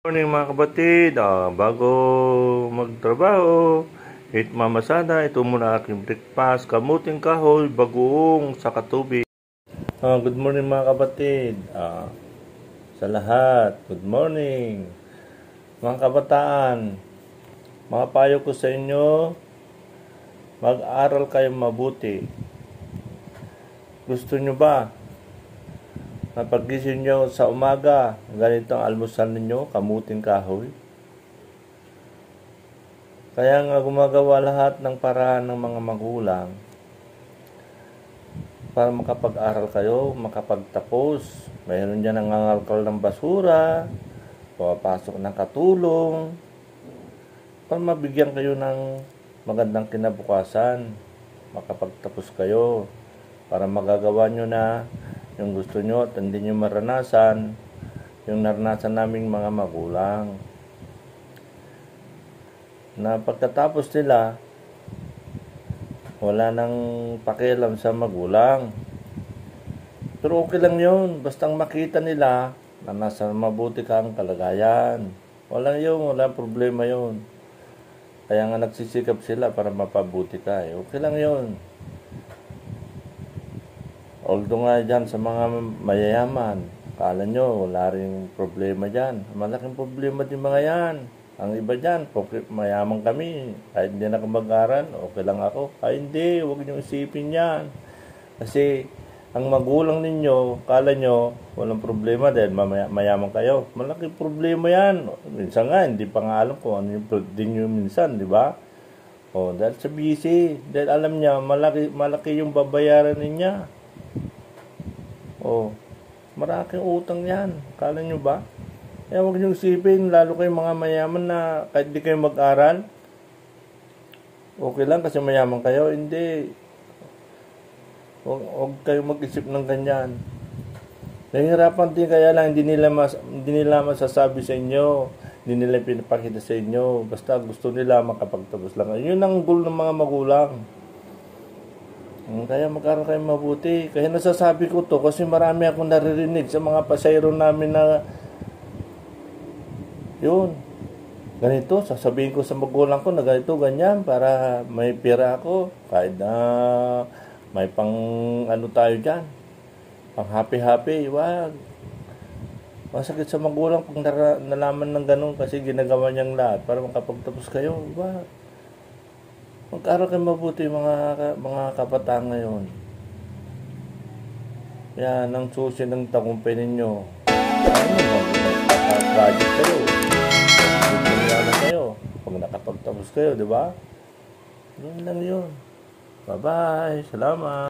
Morning mga kapatid, bago magtrabaho, eat mamasada, ito muna aking breakfast, kamuting kahoy, bagoong, saka tubig. Good morning mga kapatid, sa lahat, good morning. Mga kabataan, mga payo ko sa inyo, mag-aral kayo mabuti. Gusto nyo ba? Napagising nyo sa umaga, ganito ang almusal ninyo, kamuting kahoy. Kaya nga gumagawa lahat ng paraan ng mga magulang para makapag-aral kayo, makapagtapos. Mayroon dyan nangangalkal ng basura, pumapasok ng katulong, para mabigyan kayo ng magandang kinabukasan, makapagtapos kayo, para magagawa nyo na yung gusto nyo at hindi nyo maranasan yung naranasan naming mga magulang, na pagkatapos nila wala nang pakialam sa magulang. Pero okay lang yun, bastang makita nila na nasa mabuti kang kalagayan. Walang problema yun. Kaya nga nagsisikap sila para mapabuti ka. Okay lang yun. Although nga dyan sa mga mayayaman, kala nyo wala rin problema dyan. Malaking problema din mga yan. Ang iba dyan, mayaman kami, kahit hindi na mag-aral, okay lang ako. Ay hindi, huwag nyo isipin yan. Kasi ang magulang ninyo, kala nyo walang problema dahil mayaman kayo. Malaking problema yan. Minsan nga, hindi pa nga alam kung ano yung din nyo minsan, di ba? Dahil sa busy, dahil alam niya, malaki yung babayaran niya. Maraking utang yan. Kala nyo ba? Kaya huwag nyo isipin, lalo kayong mga mayaman na kahit di kayo mag-aral, okay lang kasi mayaman kayo. Hindi. Huwag kayo mag-isip ng ganyan. Nahihirapan din kaya lang, hindi nila masasabi sa inyo, hindi nila pinapakita sa inyo. Basta gusto nila makapagtapos lang. Yun ang goal ng mga magulang. Kaya mag-aral kayo mabuti. Kaya nasasabi ko to kasi marami akong naririnig sa mga pasayro namin na yun, ganito, sasabihin ko sa magulang ko na ganito, ganyan, para may pera ako, kahit na may pang ano tayo dyan, pang happy-happy, wag. Masakit sa magulang pag nalaman ng ganun kasi ginagawa niyang lahat para makapagtapos kayo, wag. Mag-aral kayo mabuti mga kabataan ngayon. Yan ang susi ng tagumpay ninyo. Mag-project kayo. Pag nakapagtapos kayo, di ba? Yun lang yun. Bye-bye. Salamat.